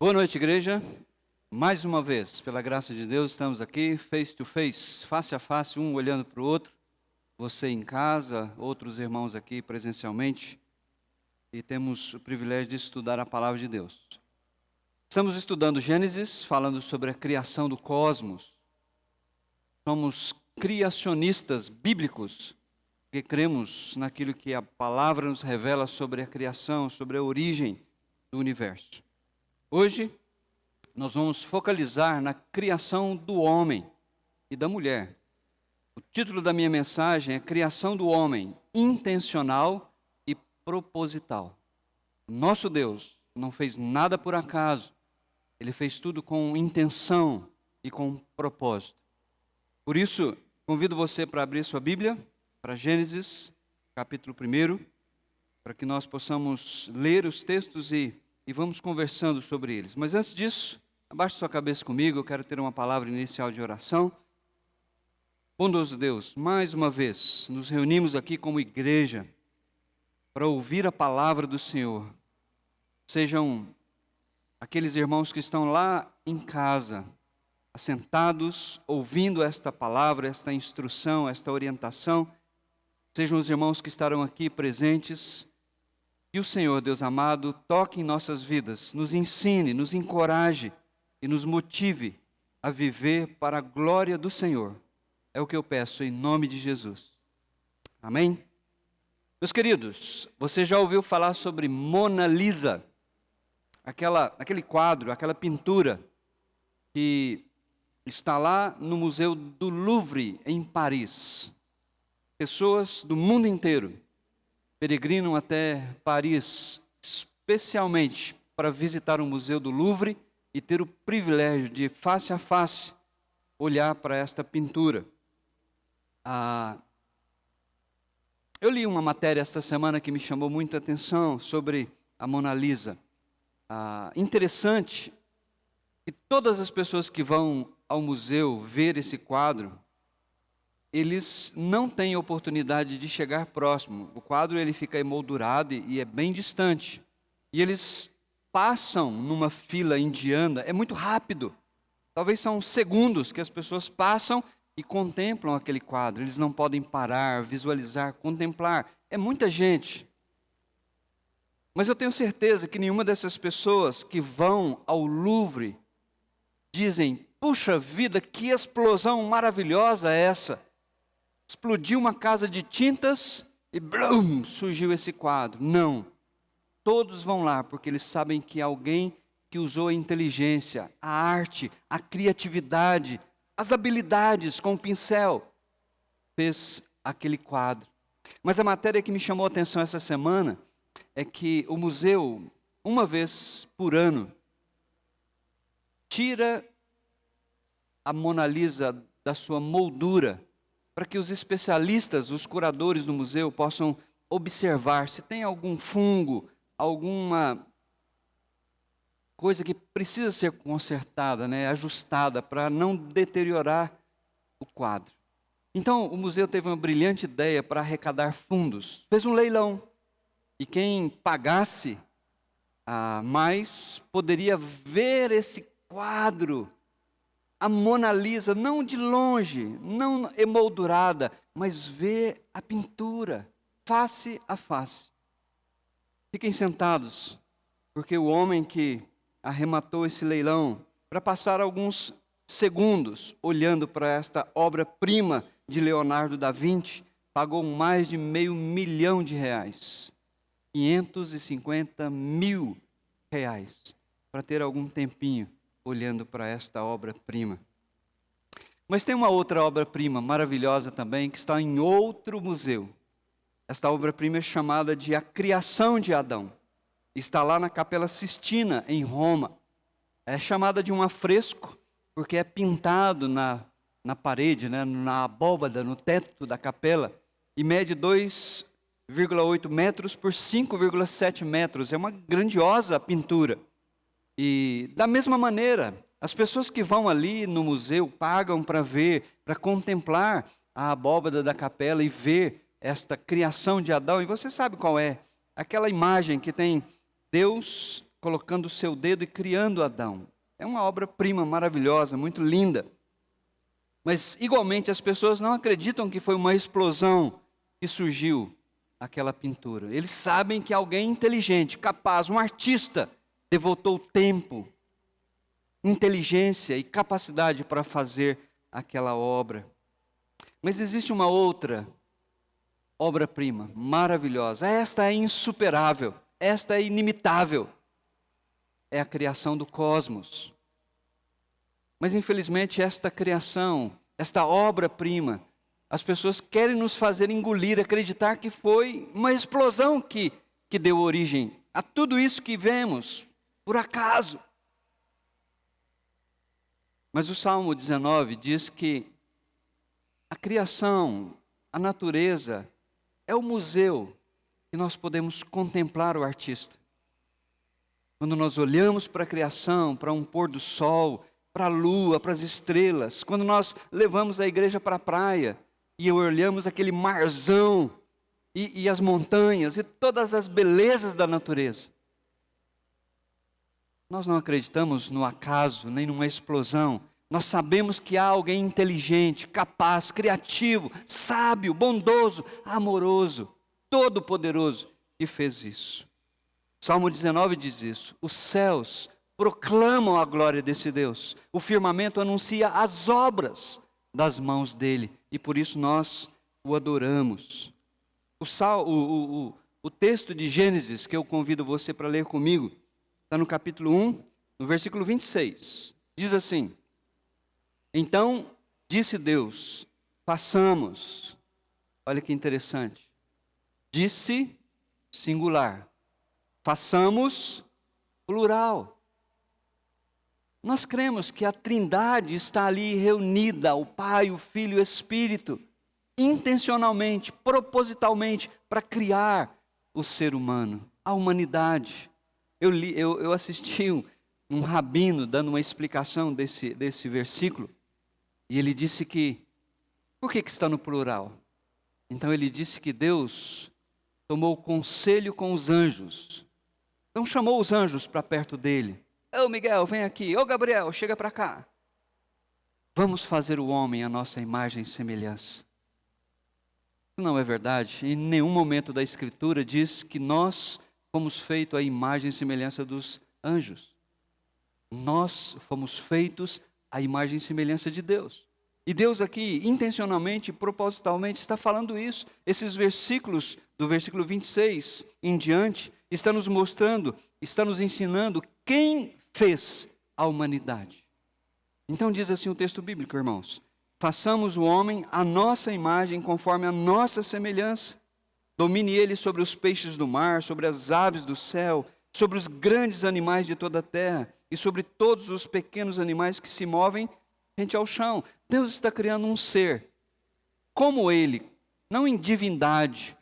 Boa noite, igreja. Mais uma vez, pela graça de Deus, estamos aqui face to face, face a face, um olhando para o outro. Você em casa, outros irmãos aqui presencialmente. E temos o privilégio de estudar a palavra de Deus. Estamos estudando Gênesis, falando sobre a criação do cosmos. Somos criacionistas bíblicos, que cremos naquilo que a palavra nos revela sobre a criação, sobre a origem do universo. Hoje, nós vamos focalizar na criação do homem e da mulher. O título da minha mensagem é Criação do Homem, Intencional e Proposital. Nosso Deus não fez nada por acaso. Ele fez tudo com intenção e com propósito. Por isso, convido você para abrir sua Bíblia, para Gênesis, capítulo 1, para que nós possamos ler os textos e vamos conversando sobre eles. Mas antes disso, abaixe sua cabeça comigo, eu quero ter uma palavra inicial de oração. Bondoso Deus, mais uma vez, nos reunimos aqui como igreja para ouvir a palavra do Senhor. Sejam aqueles irmãos que estão lá em casa, assentados, ouvindo esta palavra, esta instrução, esta orientação. Sejam os irmãos que estarão aqui presentes. Que o Senhor, Deus amado, toque em nossas vidas, nos ensine, nos encoraje e nos motive a viver para a glória do Senhor. É o que eu peço em nome de Jesus. Amém? Meus queridos, você já ouviu falar sobre Mona Lisa? Aquele quadro, aquela pintura que está lá no Museu do Louvre, em Paris. Pessoas do mundo inteiro peregrinam até Paris, especialmente para visitar o Museu do Louvre e ter o privilégio de, face a face, olhar para esta pintura. Eu li uma matéria esta semana que me chamou muita atenção sobre a Mona Lisa. Interessante que todas as pessoas que vão ao museu ver esse quadro, eles não têm oportunidade de chegar próximo. O quadro ele fica emoldurado e é bem distante. E eles passam numa fila indiana, é muito rápido. Talvez são segundos que as pessoas passam e contemplam aquele quadro. Eles não podem parar, visualizar, contemplar. É muita gente. Mas eu tenho certeza que nenhuma dessas pessoas que vão ao Louvre dizem: puxa vida, que explosão maravilhosa é essa! Explodiu uma casa de tintas e blum, surgiu esse quadro. Não. Todos vão lá porque eles sabem que alguém que usou a inteligência, a arte, a criatividade, as habilidades com o pincel, fez aquele quadro. Mas a matéria que me chamou a atenção essa semana é que o museu, uma vez por ano, tira a Mona Lisa da sua moldura, para que os especialistas, os curadores do museu, possam observar se tem algum fungo, alguma coisa que precisa ser consertada, ajustada, para não deteriorar o quadro. Então, o museu teve uma brilhante ideia para arrecadar fundos. Fez um leilão, e quem pagasse mais poderia ver esse quadro, a Mona Lisa, não de longe, não emoldurada, mas ver a pintura, face a face. Fiquem sentados, porque o homem que arrematou esse leilão, para passar alguns segundos olhando para esta obra-prima de Leonardo da Vinci, pagou mais de R$500 mil, R$550 mil, para ter algum tempinho olhando para esta obra-prima. Mas tem uma outra obra-prima maravilhosa também, que está em outro museu. Esta obra-prima é chamada de A Criação de Adão. Está lá na Capela Sistina, em Roma. É chamada de um afresco, porque é pintado na parede, na abóbada, no teto da capela, e mede 2,8 metros por 5,7 metros. É uma grandiosa pintura. E da mesma maneira, as pessoas que vão ali no museu pagam para ver, para contemplar a abóbada da capela e ver esta criação de Adão. E você sabe qual é? Aquela imagem que tem Deus colocando o seu dedo e criando Adão. É uma obra-prima maravilhosa, muito linda. Mas, igualmente, as pessoas não acreditam que foi uma explosão que surgiu aquela pintura. Eles sabem que alguém inteligente, capaz, um artista, devotou tempo, inteligência e capacidade para fazer aquela obra. Mas existe uma outra obra-prima maravilhosa. Esta é insuperável, esta é inimitável. É a criação do cosmos. Mas, infelizmente, esta criação, esta obra-prima, as pessoas querem nos fazer engolir, acreditar que foi uma explosão que deu origem a tudo isso que vemos, por acaso. Mas o Salmo 19 diz que a criação, a natureza, é o museu que nós podemos contemplar o artista. Quando nós olhamos para a criação, para um pôr do sol, para a lua, para as estrelas, quando nós levamos a igreja para a praia e olhamos aquele marzão e as montanhas e todas as belezas da natureza, nós não acreditamos no acaso, nem numa explosão. Nós sabemos que há alguém inteligente, capaz, criativo, sábio, bondoso, amoroso, todo-poderoso que fez isso. Salmo 19 diz isso. Os céus proclamam a glória desse Deus. O firmamento anuncia as obras das mãos dele. E por isso nós o adoramos. O texto de Gênesis, que eu convido você para ler comigo, está no capítulo 1, no versículo 26. Diz assim: Então disse Deus, façamos. Olha que interessante. Disse singular. Façamos plural. Nós cremos que a Trindade está ali reunida, o Pai, o Filho e o Espírito, intencionalmente, propositalmente, para criar o ser humano, a humanidade. Eu assisti um rabino dando uma explicação desse versículo, e ele disse que, por que está no plural? Então ele disse que Deus tomou conselho com os anjos. Então chamou os anjos para perto dele. Ô Miguel, vem aqui. Ô Gabriel, chega para cá. Vamos fazer o homem à nossa imagem e semelhança. Isso não é verdade. Em nenhum momento da Escritura diz que nós fomos feitos à imagem e semelhança dos anjos. Nós fomos feitos à imagem e semelhança de Deus. E Deus aqui, intencionalmente, propositalmente, está falando isso. Esses versículos, do versículo 26 em diante, está nos mostrando, está nos ensinando quem fez a humanidade. Então diz assim o texto bíblico, irmãos: façamos o homem à nossa imagem, conforme a nossa semelhança. Domine ele sobre os peixes do mar, sobre as aves do céu, sobre os grandes animais de toda a terra e sobre todos os pequenos animais que se movem rente ao chão. Deus está criando um ser como ele, não em divindade,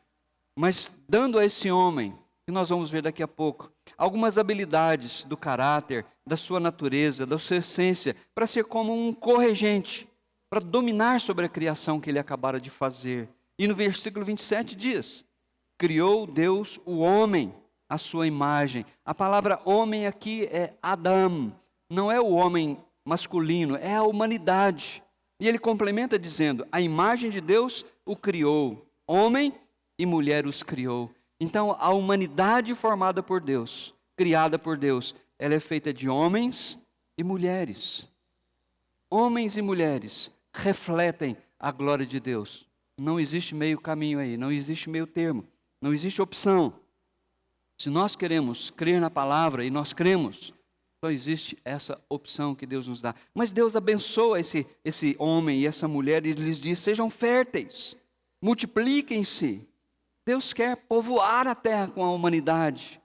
mas dando a esse homem, que nós vamos ver daqui a pouco, algumas habilidades do caráter, da sua natureza, da sua essência, para ser como um corregente, para dominar sobre a criação que ele acabara de fazer. E no versículo 27 diz: criou Deus o homem à sua imagem. A palavra homem aqui é Adam, não é o homem masculino, é a humanidade. E ele complementa dizendo: a imagem de Deus o criou, homem e mulher os criou. Então, a humanidade formada por Deus, criada por Deus, ela é feita de homens e mulheres. Homens e mulheres refletem a glória de Deus. Não existe meio caminho aí, não existe meio termo, não existe opção. Se nós queremos crer na palavra, e nós cremos, só existe essa opção que Deus nos dá. Mas Deus abençoa esse homem e essa mulher e lhes diz: sejam férteis, multipliquem-se. Deus quer povoar a terra com a humanidade.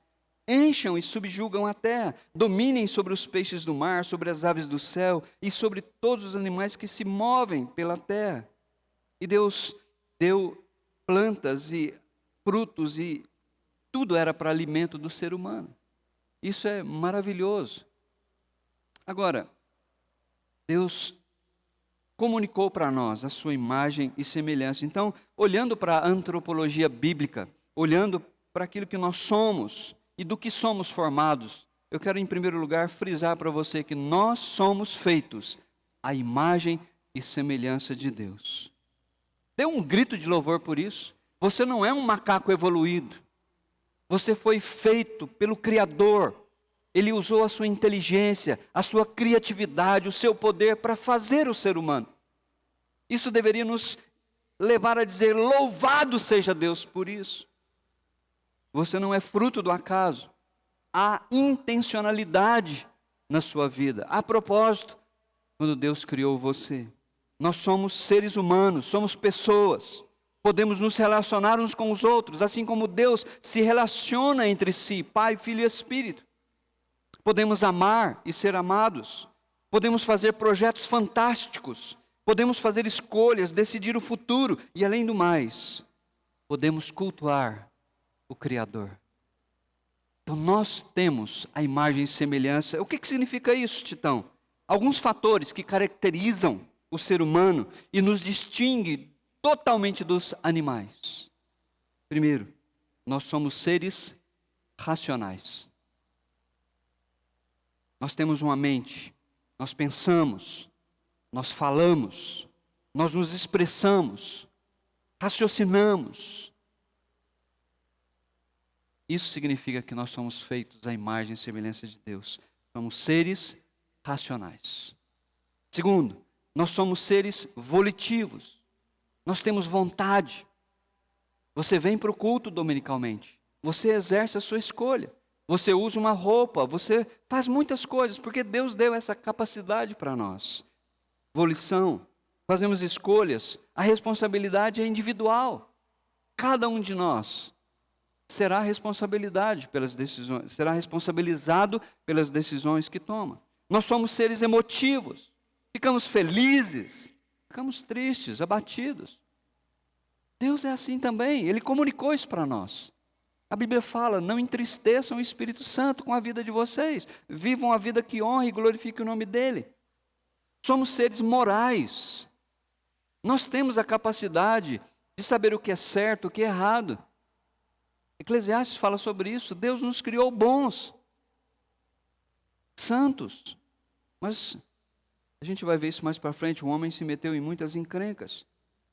Encham e subjugam a terra. Dominem sobre os peixes do mar, sobre as aves do céu e sobre todos os animais que se movem pela terra. E Deus deu plantas e frutos e tudo era para alimento do ser humano. Isso é maravilhoso. Agora, Deus comunicou para nós a sua imagem e semelhança. Então, olhando para a antropologia bíblica, olhando para aquilo que nós somos e do que somos formados, eu quero em primeiro lugar frisar para você que nós somos feitos à imagem e semelhança de Deus. Dê um grito de louvor por isso. Você não é um macaco evoluído. Você foi feito pelo Criador. Ele usou a sua inteligência, a sua criatividade, o seu poder para fazer o ser humano. Isso deveria nos levar a dizer: louvado seja Deus por isso. Você não é fruto do acaso. Há intencionalidade na sua vida. Há propósito quando Deus criou você. Nós somos seres humanos, somos pessoas. Podemos nos relacionar uns com os outros, assim como Deus se relaciona entre si, Pai, Filho e Espírito. Podemos amar e ser amados. Podemos fazer projetos fantásticos. Podemos fazer escolhas, decidir o futuro. E além do mais, podemos cultuar o Criador. Então nós temos a imagem e semelhança. O que significa isso, Titão? Alguns fatores que caracterizam o ser humano e nos distingue totalmente dos animais. Primeiro, nós somos seres racionais. Nós temos uma mente, nós pensamos, nós falamos, nós nos expressamos, raciocinamos. Isso significa que nós somos feitos à imagem e semelhança de Deus. Somos seres racionais. Segundo, nós somos seres volitivos. Nós temos vontade. Você vem para o culto dominicalmente. Você exerce a sua escolha. Você usa uma roupa. Você faz muitas coisas, porque Deus deu essa capacidade para nós. Volição. Fazemos escolhas. A responsabilidade é individual. Cada um de nós será responsabilizado pelas decisões que toma. Nós somos seres emotivos. Ficamos felizes, ficamos tristes, abatidos. Deus é assim também, Ele comunicou isso para nós. A Bíblia fala: não entristeçam o Espírito Santo com a vida de vocês. Vivam a vida que honra e glorifique o nome dEle. Somos seres morais. Nós temos a capacidade de saber o que é certo, o que é errado. Eclesiastes fala sobre isso. Deus nos criou bons, santos. Mas a gente vai ver isso mais para frente. O homem se meteu em muitas encrencas.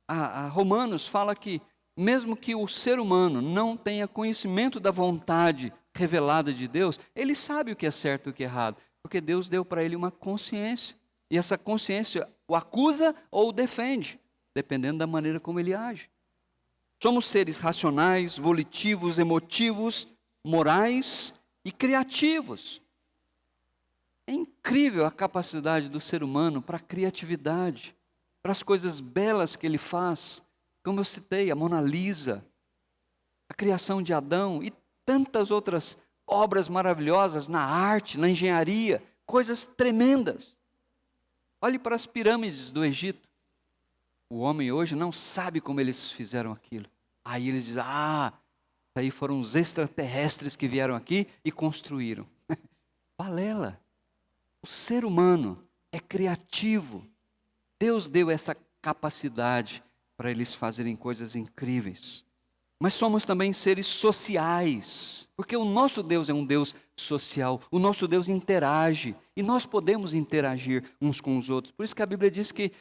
A Romanos fala que mesmo que o ser humano não tenha conhecimento da vontade revelada de Deus, ele sabe o que é certo e o que é errado, porque Deus deu para ele uma consciência. E essa consciência o acusa ou o defende, dependendo da maneira como ele age. Somos seres racionais, volitivos, emotivos, morais e criativos. É incrível a capacidade do ser humano para a criatividade, para as coisas belas que ele faz. Como eu citei, a Mona Lisa, a criação de Adão e tantas outras obras maravilhosas na arte, na engenharia, coisas tremendas. Olhe para as pirâmides do Egito. O homem hoje não sabe como eles fizeram aquilo. Aí eles dizem: aí foram os extraterrestres que vieram aqui e construíram. Balela. O ser humano é criativo. Deus deu essa capacidade para eles fazerem coisas incríveis. Mas somos também seres sociais, porque o nosso Deus é um Deus social, o nosso Deus interage, e nós podemos interagir uns com os outros. Por isso que a Bíblia diz que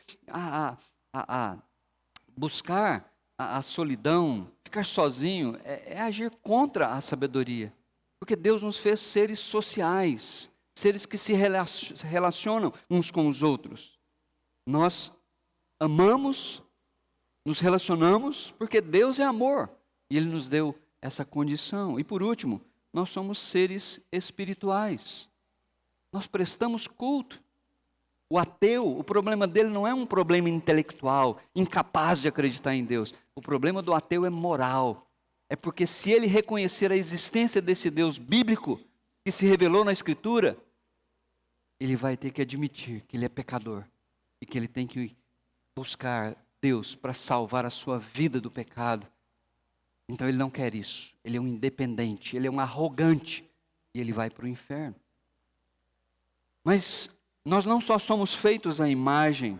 buscar a solidão, ficar sozinho, é agir contra a sabedoria. Porque Deus nos fez seres sociais, seres que se relacionam uns com os outros. Nós amamos, nos relacionamos, porque Deus é amor. E Ele nos deu essa condição. E por último, nós somos seres espirituais. Nós prestamos culto. O ateu, o problema dele não é um problema intelectual, incapaz de acreditar em Deus. O problema do ateu é moral. É porque se ele reconhecer a existência desse Deus bíblico, que se revelou na Escritura, ele vai ter que admitir que ele é pecador. E que ele tem que buscar Deus para salvar a sua vida do pecado. Então ele não quer isso. Ele é um independente, ele é um arrogante. E ele vai para o inferno. Mas nós não só somos feitos à imagem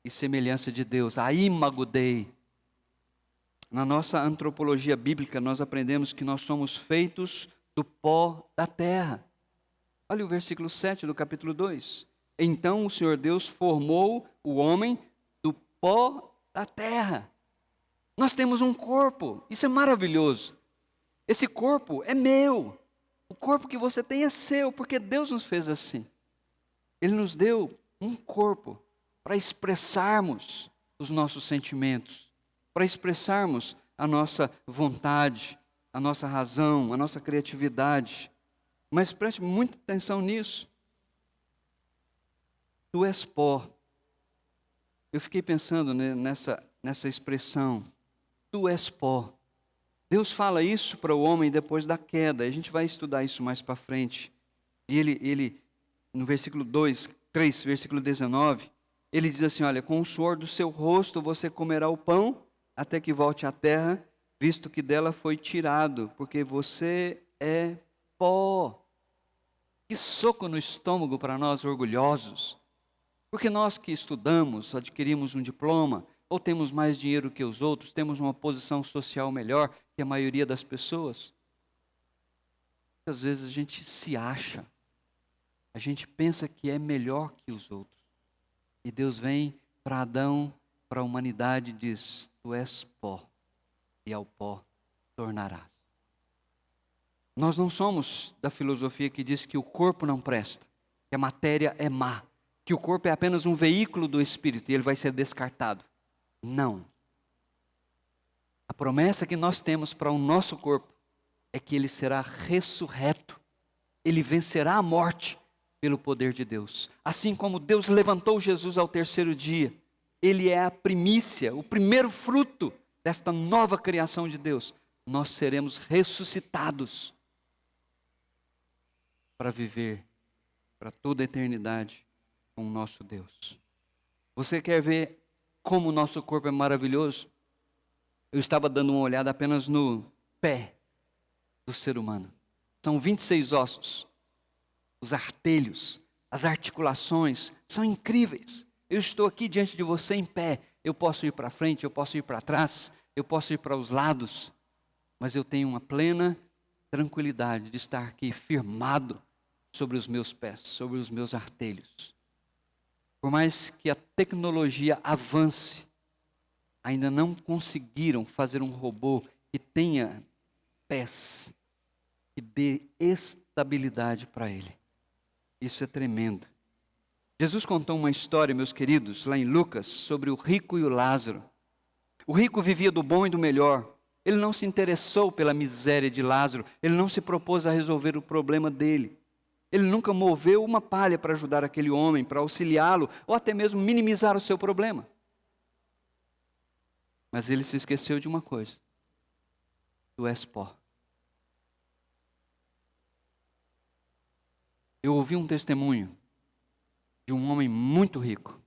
e semelhança de Deus, a imago Dei. Na nossa antropologia bíblica, nós aprendemos que nós somos feitos do pó da terra. Olha o versículo 7 do capítulo 2. Então o Senhor Deus formou o homem do pó da terra. Nós temos um corpo, isso é maravilhoso. Esse corpo é meu. O corpo que você tem é seu, porque Deus nos fez assim. Ele nos deu um corpo para expressarmos os nossos sentimentos, para expressarmos a nossa vontade, a nossa razão, a nossa criatividade. Mas preste muita atenção nisso. Tu és pó. Eu fiquei pensando nessa expressão. Tu és pó. Deus fala isso para o homem depois da queda. A gente vai estudar isso mais para frente. E ele, no versículo 3, versículo 19, ele diz assim, olha, com o suor do seu rosto você comerá o pão, até que volte à terra, visto que dela foi tirado, porque você é pó. Que soco no estômago para nós orgulhosos. Porque nós que estudamos, adquirimos um diploma, ou temos mais dinheiro que os outros, temos uma posição social melhor que a maioria das pessoas. Às vezes a gente se acha, a gente pensa que é melhor que os outros. E Deus vem para Adão, para a humanidade e diz, tu és pó, e ao pó tornarás. Nós não somos da filosofia que diz que o corpo não presta, que a matéria é má, que o corpo é apenas um veículo do espírito e ele vai ser descartado. Não. A promessa que nós temos para o nosso corpo é que ele será ressurreto. Ele vencerá a morte pelo poder de Deus. Assim como Deus levantou Jesus ao terceiro dia, ele é a primícia, o primeiro fruto desta nova criação de Deus. Nós seremos ressuscitados para viver para toda a eternidade com o nosso Deus. Você quer ver como o nosso corpo é maravilhoso? Eu estava dando uma olhada apenas no pé do ser humano. São 26 ossos. Os artelhos, as articulações são incríveis. Eu estou aqui diante de você em pé. Eu posso ir para frente, eu posso ir para trás, eu posso ir para os lados. Mas eu tenho uma plena tranquilidade de estar aqui firmado sobre os meus pés, sobre os meus artelhos. Por mais que a tecnologia avance, ainda não conseguiram fazer um robô que tenha pés, que dê estabilidade para ele. Isso é tremendo. Jesus contou uma história, meus queridos, lá em Lucas, sobre o rico e o Lázaro. O rico vivia do bom e do melhor. Ele não se interessou pela miséria de Lázaro. Ele não se propôs a resolver o problema dele. Ele nunca moveu uma palha para ajudar aquele homem, para auxiliá-lo, ou até mesmo minimizar o seu problema. Mas ele se esqueceu de uma coisa. Tu és pó. Eu ouvi um testemunho de um homem muito rico,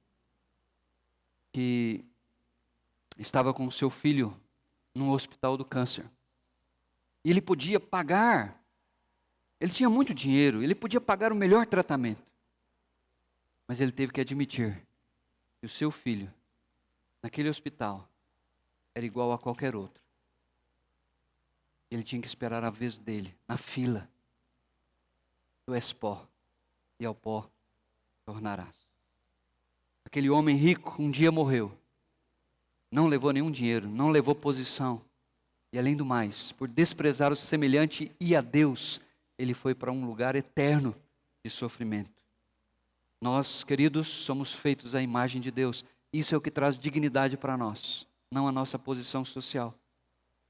que estava com o seu filho no hospital do câncer. E ele podia pagar, ele tinha muito dinheiro, ele podia pagar o melhor tratamento. Mas ele teve que admitir que o seu filho, naquele hospital, era igual a qualquer outro. Ele tinha que esperar a vez dele, na fila. Tu és pó, e ao pó tornarás. Aquele homem rico um dia morreu. Não levou nenhum dinheiro, não levou posição. E além do mais, por desprezar o semelhante e a Deus, ele foi para um lugar eterno de sofrimento. Nós, queridos, somos feitos à imagem de Deus. Isso é o que traz dignidade para nós, não a nossa posição social.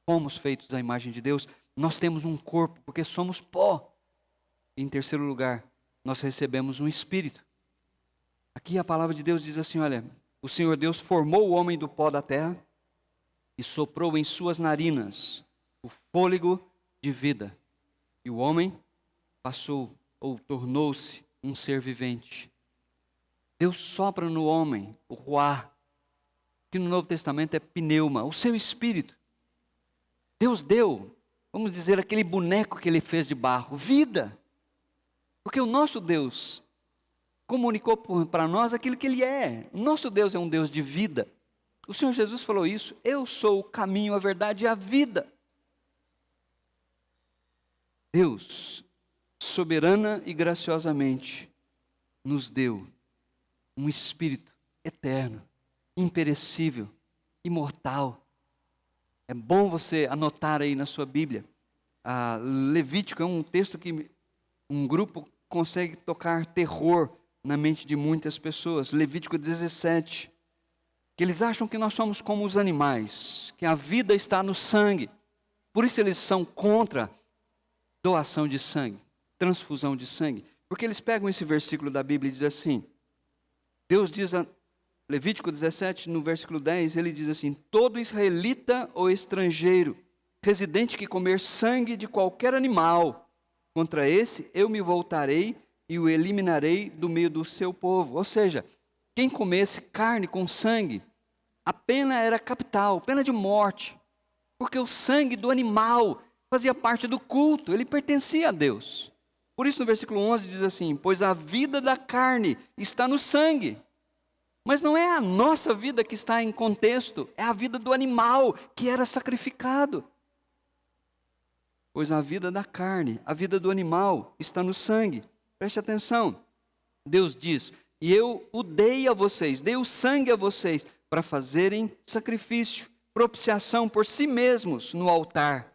Fomos feitos à imagem de Deus, nós temos um corpo, porque somos pó. E em terceiro lugar, nós recebemos um espírito. Aqui a palavra de Deus diz assim, olha, o Senhor Deus formou o homem do pó da terra e soprou em suas narinas o fôlego de vida. E o homem passou ou tornou-se um ser vivente. Deus sopra no homem o ruá, que no Novo Testamento é pneuma, o seu espírito. Deus deu, vamos dizer, aquele boneco que ele fez de barro, vida. Porque o nosso Deus comunicou para nós aquilo que ele é. Nosso Deus é um Deus de vida. O Senhor Jesus falou isso, eu sou o caminho, a verdade e a vida. Deus soberana e graciosamente, nos deu um Espírito eterno, imperecível, imortal. É bom você anotar aí na sua Bíblia. Levítico é um texto que um grupo consegue tocar terror na mente de muitas pessoas. Levítico 17. Que eles acham que nós somos como os animais, que a vida está no sangue. Por isso eles são contra doação de sangue, transfusão de sangue. Porque eles pegam esse versículo da Bíblia e dizem assim, Deus diz, Levítico 17, no versículo 10, ele diz assim, todo israelita ou estrangeiro, residente que comer sangue de qualquer animal, contra esse eu me voltarei e o eliminarei do meio do seu povo. Ou seja, quem comesse carne com sangue, a pena era capital, pena de morte, porque o sangue do animal fazia parte do culto, ele pertencia a Deus. Por isso no versículo 11 diz assim, pois a vida da carne está no sangue, mas não é a nossa vida que está em contexto, é a vida do animal que era sacrificado. Pois a vida da carne, a vida do animal está no sangue. Preste atenção, Deus diz, e eu o dei a vocês, dei o sangue a vocês, para fazerem sacrifício, propiciação por si mesmos no altar.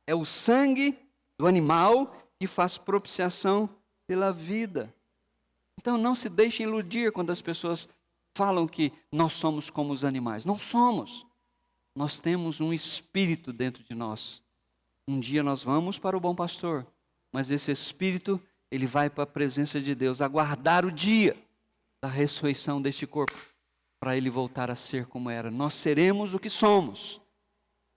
É o sangue do animal que faz propiciação pela vida. Então não se deixe iludir quando as pessoas falam que nós somos como os animais. Não somos. Nós temos um espírito dentro de nós. Um dia nós vamos para o bom pastor, mas esse espírito, ele vai para a presença de Deus, aguardar o dia da ressurreição deste corpo, para ele voltar a ser como era. Nós seremos o que somos.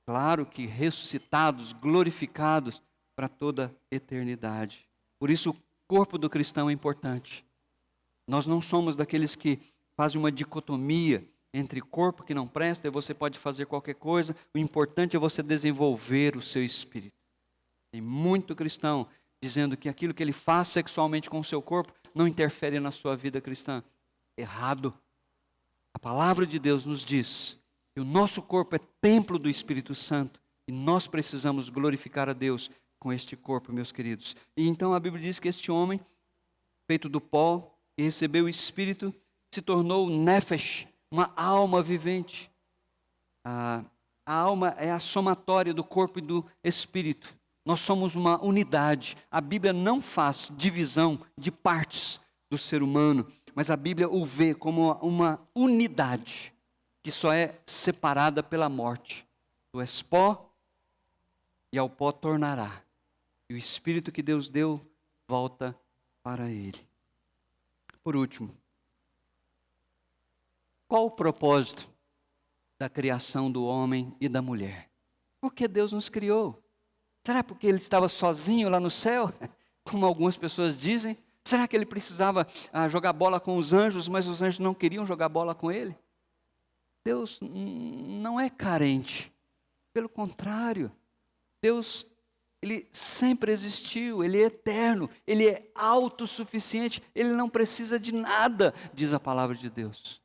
Claro que ressuscitados, glorificados para toda a eternidade. Por isso o corpo do cristão é importante. Nós não somos daqueles que fazem uma dicotomia entre corpo que não presta e você pode fazer qualquer coisa. O importante é você desenvolver o seu espírito. Tem muito cristão dizendo que aquilo que ele faz sexualmente com o seu corpo não interfere na sua vida cristã. Errado. A palavra de Deus nos diz que o nosso corpo é templo do Espírito Santo e nós precisamos glorificar a Deus com este corpo, meus queridos. E então a Bíblia diz que este homem, feito do pó, e recebeu o Espírito, se tornou nefesh, uma alma vivente. A alma é a somatória do corpo e do Espírito. Nós somos uma unidade. A Bíblia não faz divisão de partes do ser humano, mas a Bíblia o vê como uma unidade que só é separada pela morte. Tu és pó e ao pó tornará. E o Espírito que Deus deu volta para ele. Por último, qual o propósito da criação do homem e da mulher? Por que Deus nos criou? Será porque ele estava sozinho lá no céu, como algumas pessoas dizem? Será que ele precisava jogar bola com os anjos, mas os anjos não queriam jogar bola com ele? Deus não é carente. Pelo contrário, Deus, ele sempre existiu, ele é eterno, ele é autossuficiente, ele não precisa de nada, diz a palavra de Deus.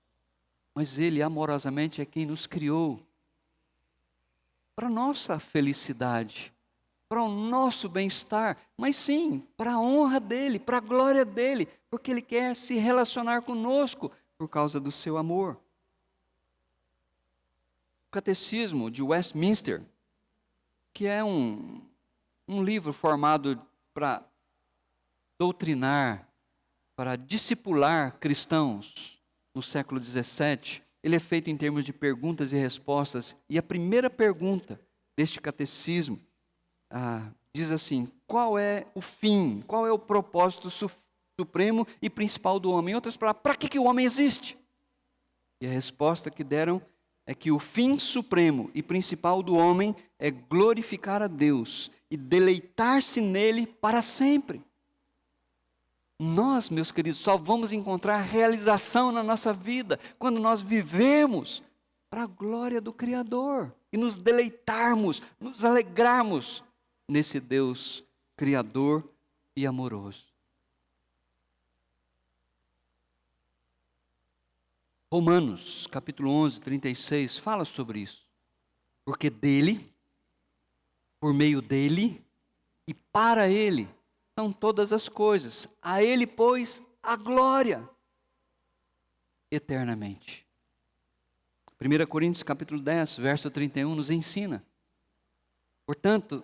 Mas ele amorosamente é quem nos criou para a nossa felicidade, para o nosso bem-estar, mas sim, para a honra dele, para a glória dele, porque ele quer se relacionar conosco por causa do seu amor. O Catecismo de Westminster, que é um livro formado para doutrinar, para discipular cristãos no século XVII, ele é feito em termos de perguntas e respostas, e a primeira pergunta deste catecismo diz assim, qual é o fim, qual é o propósito supremo e principal do homem? Em outras palavras, para que o homem existe? E a resposta que deram é que o fim supremo e principal do homem é glorificar a Deus e deleitar-se nele para sempre. Nós, meus queridos, só vamos encontrar realização na nossa vida quando nós vivemos para a glória do Criador e nos deleitarmos, nos alegrarmos nesse Deus Criador e amoroso. Romanos, capítulo 11, 36, fala sobre isso. Porque dele, por meio dele e para ele, são todas as coisas. A Ele, pois, a glória eternamente. 1 Coríntios capítulo 10, verso 31 nos ensina. Portanto,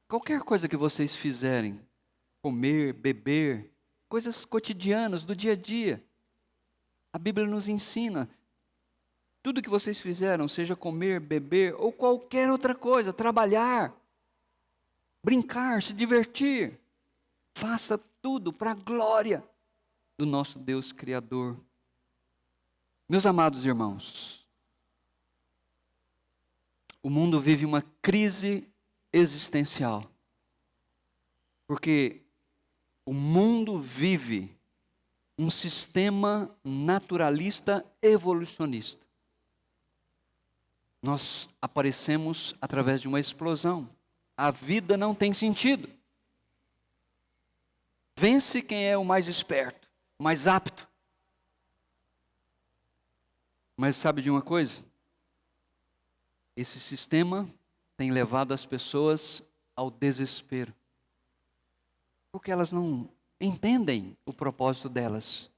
qualquer coisa que vocês fizerem, comer, beber, coisas cotidianas do dia a dia, a Bíblia nos ensina, tudo que vocês fizeram, seja comer, beber ou qualquer outra coisa, trabalhar, brincar, se divertir, faça tudo para a glória do nosso Deus Criador. Meus amados irmãos, o mundo vive uma crise existencial, porque o mundo vive um sistema naturalista evolucionista. Nós aparecemos através de uma explosão. A vida não tem sentido. Vence quem é o mais esperto, o mais apto. Mas sabe de uma coisa? Esse sistema tem levado as pessoas ao desespero. Porque elas não entendem o propósito delas.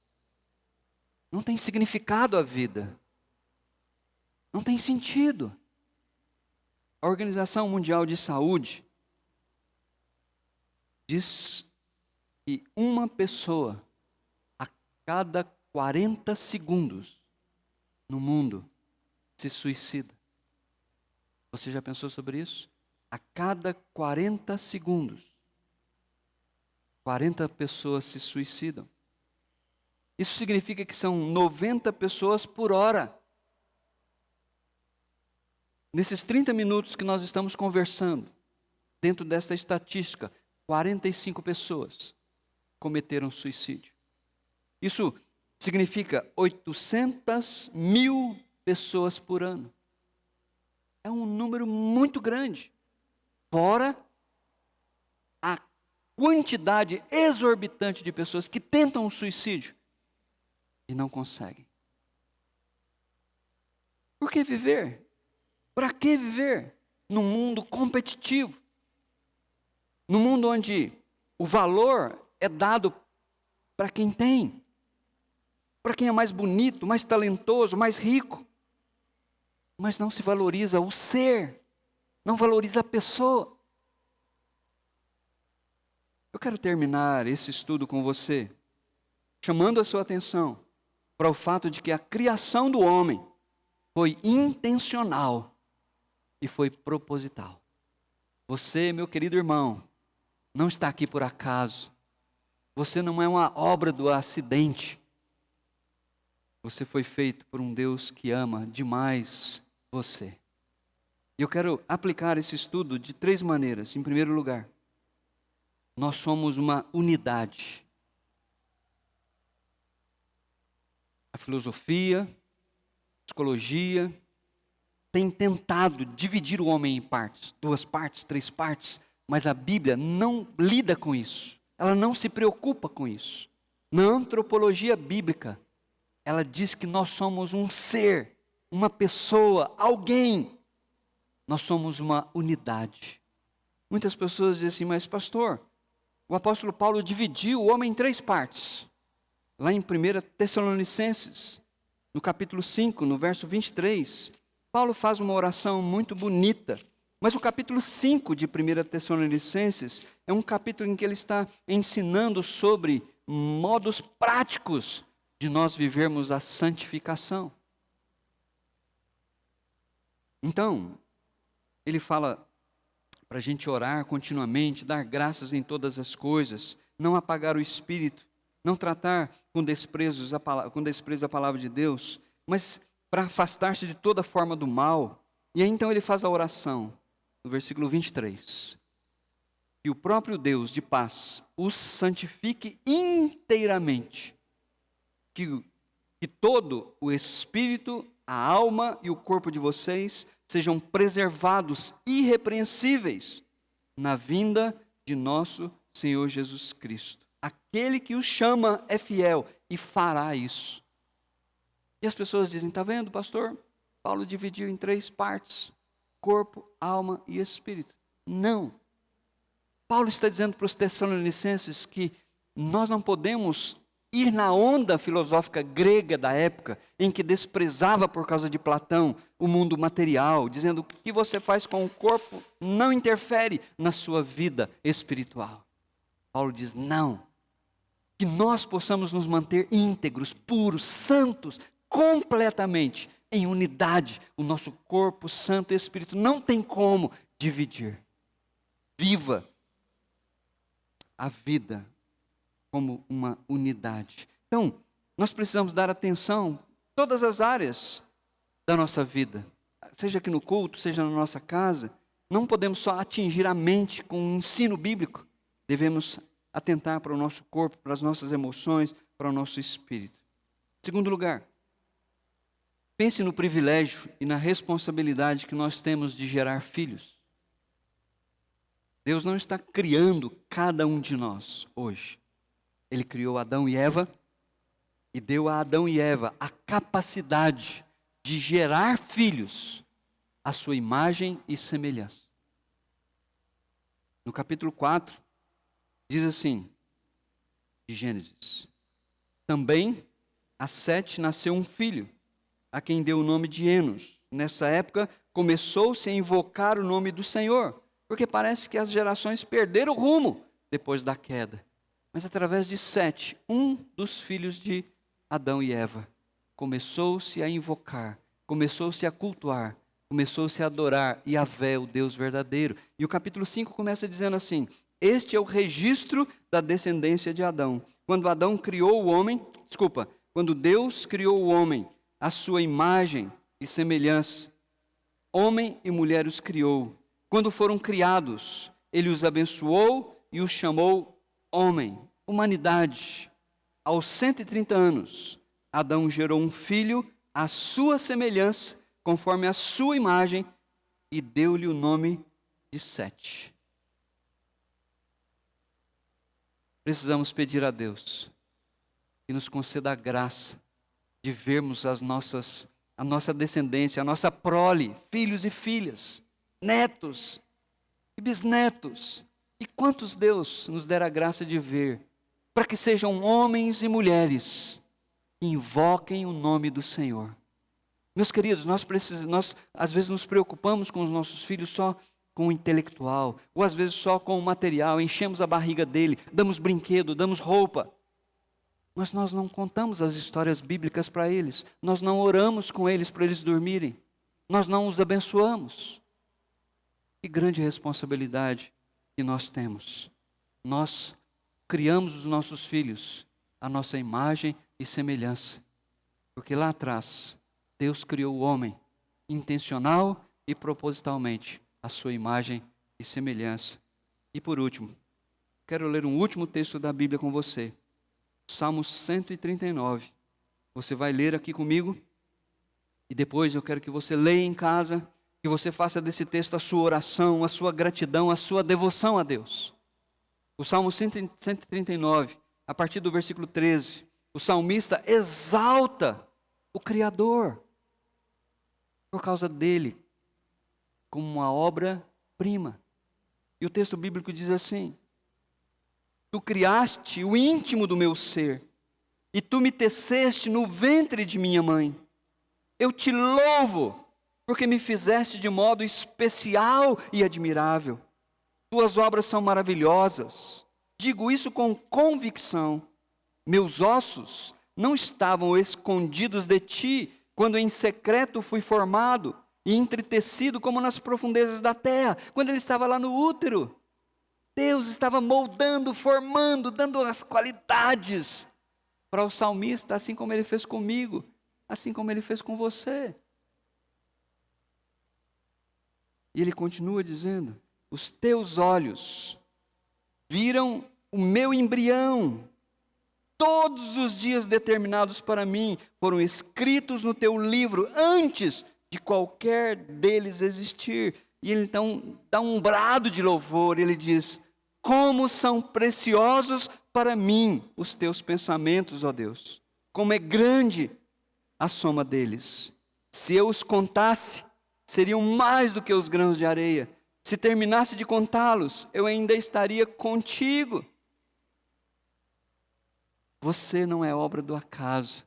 Não tem significado a vida. Não tem sentido. A Organização Mundial de Saúde diz que uma pessoa a cada 40 segundos no mundo se suicida. Você já pensou sobre isso? A cada 40 segundos, 40 pessoas se suicidam. Isso significa que são 90 pessoas por hora. Nesses 30 minutos que nós estamos conversando, dentro dessa estatística, 45 pessoas cometeram suicídio. Isso significa 800 mil pessoas por ano. É um número muito grande. Fora a quantidade exorbitante de pessoas que tentam o suicídio e não conseguem. Por que viver? Para que viver num mundo competitivo? Num mundo onde o valor é dado para quem tem, para quem é mais bonito, mais talentoso, mais rico. Mas não se valoriza o ser, não valoriza a pessoa. Eu quero terminar esse estudo com você, chamando a sua atenção para o fato de que a criação do homem foi intencional e foi proposital. Você, meu querido irmão, não está aqui por acaso. Você não é uma obra do acidente. Você foi feito por um Deus que ama demais você. E eu quero aplicar esse estudo de 3 maneiras. Em primeiro lugar, nós somos uma unidade. A filosofia, a psicologia tem tentado dividir o homem em partes, 2 partes, 3 partes, mas a Bíblia não lida com isso. Ela não se preocupa com isso. Na antropologia bíblica, ela diz que nós somos um ser, uma pessoa, alguém. Nós somos uma unidade. Muitas pessoas dizem assim, mas pastor, o apóstolo Paulo dividiu o homem em 3 partes. Lá em 1 Tessalonicenses, no capítulo 5, no verso 23, Paulo faz uma oração muito bonita. Mas o capítulo 5 de 1 Tessalonicenses é um capítulo em que ele está ensinando sobre modos práticos de nós vivermos a santificação. Então, ele fala para a gente orar continuamente, dar graças em todas as coisas, não apagar o espírito, não tratar com desprezo a palavra de Deus, mas para afastar-se de toda forma do mal. E aí então ele faz a oração, no versículo 23. Que o próprio Deus de paz os santifique inteiramente, que todo o espírito, a alma e o corpo de vocês sejam preservados irrepreensíveis na vinda de nosso Senhor Jesus Cristo. Aquele que os chama é fiel e fará isso. E as pessoas dizem, está vendo, pastor? Paulo dividiu em 3 partes, corpo, alma e espírito. Não. Paulo está dizendo para os Tessalonicenses que nós não podemos ir na onda filosófica grega da época, em que desprezava por causa de Platão o mundo material, dizendo que o que você faz com o corpo não interfere na sua vida espiritual. Paulo diz, não, que nós possamos nos manter íntegros, puros, santos, completamente em unidade. O nosso corpo, santo e espírito não tem como dividir. Viva a vida como uma unidade. Então, nós precisamos dar atenção a todas as áreas da nossa vida, seja aqui no culto, seja na nossa casa. Não podemos só atingir a mente com o ensino bíblico, devemos atentar para o nosso corpo, para as nossas emoções, para o nosso espírito. Em segundo lugar, pense no privilégio e na responsabilidade que nós temos de gerar filhos. Deus não está criando cada um de nós hoje. Ele criou Adão e Eva e deu a Adão e Eva a capacidade de gerar filhos à sua imagem e semelhança. No capítulo 4, diz assim, de Gênesis: também a Sete nasceu um filho, a quem deu o nome de Enos. Nessa época, começou-se a invocar o nome do Senhor, porque parece que as gerações perderam o rumo depois da queda. Mas através de Sete, um dos filhos de Adão e Eva, começou-se a invocar, começou-se a cultuar, começou-se a adorar Yahvé, o Deus verdadeiro. E o capítulo 5 começa dizendo assim: este é o registro da descendência de Adão. Quando Deus criou o homem, à sua imagem e semelhança, homem e mulher os criou. Quando foram criados, ele os abençoou e os chamou homem, humanidade. Aos 130 anos, Adão gerou um filho à sua semelhança, conforme a sua imagem, e deu-lhe o nome de Sete. Precisamos pedir a Deus que nos conceda a graça de vermos a nossa descendência, a nossa prole, filhos e filhas, netos e bisnetos. E quantos Deus nos dera a graça de ver, para que sejam homens e mulheres que invoquem o nome do Senhor. Meus queridos, nós às vezes nos preocupamos com os nossos filhos só com o intelectual, ou às vezes só com o material, enchemos a barriga dele, damos brinquedo, damos roupa. Mas nós não contamos as histórias bíblicas para eles, nós não oramos com eles para eles dormirem, nós não os abençoamos. Que grande responsabilidade que nós temos. Nós criamos os nossos filhos à nossa imagem e semelhança, porque lá atrás Deus criou o homem intencional e propositalmente à sua imagem e semelhança. E por último, quero ler um último texto da Bíblia com você, Salmo 139. Você vai ler aqui comigo e depois eu quero que você leia em casa, que você faça desse texto a sua oração, a sua gratidão, a sua devoção a Deus. O Salmo 139, a partir do versículo 13, o salmista exalta o Criador por causa dele, como uma obra-prima. E o texto bíblico diz assim: tu criaste o íntimo do meu ser, e tu me teceste no ventre de minha mãe. Eu te louvo, porque me fizeste de modo especial e admirável. Tuas obras são maravilhosas. Digo isso com convicção. Meus ossos não estavam escondidos de ti, quando em secreto fui formado e entretecido como nas profundezas da terra. Quando ele estava lá no útero, Deus estava moldando, formando, dando as qualidades para o salmista, assim como ele fez comigo, assim como ele fez com você. E ele continua dizendo: os teus olhos viram o meu embrião. Todos os dias determinados para mim foram escritos no teu livro antes de qualquer deles existir. E ele então dá um brado de louvor. Ele diz: como são preciosos para mim os teus pensamentos, ó Deus. Como é grande a soma deles. Se eu os contasse, seriam mais do que os grãos de areia. Se terminasse de contá-los, eu ainda estaria contigo. Você não é obra do acaso.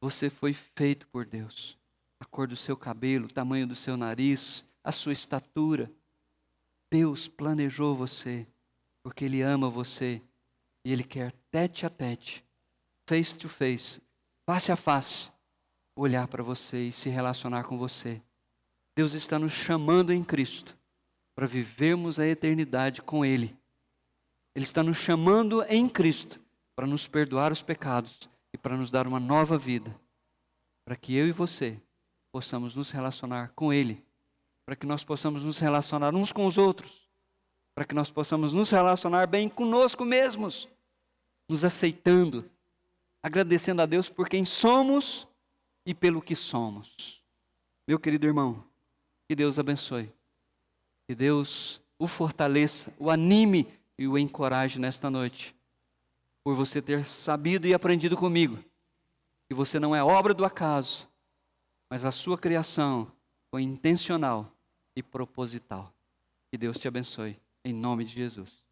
Você foi feito por Deus. A cor do seu cabelo, o tamanho do seu nariz, a sua estatura. Deus planejou você, porque Ele ama você. E Ele quer tete a tete, face to face, face a face, olhar para você e se relacionar com você. Deus está nos chamando em Cristo para vivermos a eternidade com Ele. Ele está nos chamando em Cristo para nos perdoar os pecados e para nos dar uma nova vida. Para que eu e você possamos nos relacionar com Ele. Para que nós possamos nos relacionar uns com os outros. Para que nós possamos nos relacionar bem conosco mesmos. Nos aceitando, agradecendo a Deus por quem somos e pelo que somos. Meu querido irmão, que Deus abençoe. Que Deus o fortaleça, o anime e o encoraje nesta noite. Por você ter sabido e aprendido comigo que você não é obra do acaso, mas a sua criação foi intencional e proposital. Que Deus te abençoe, em nome de Jesus.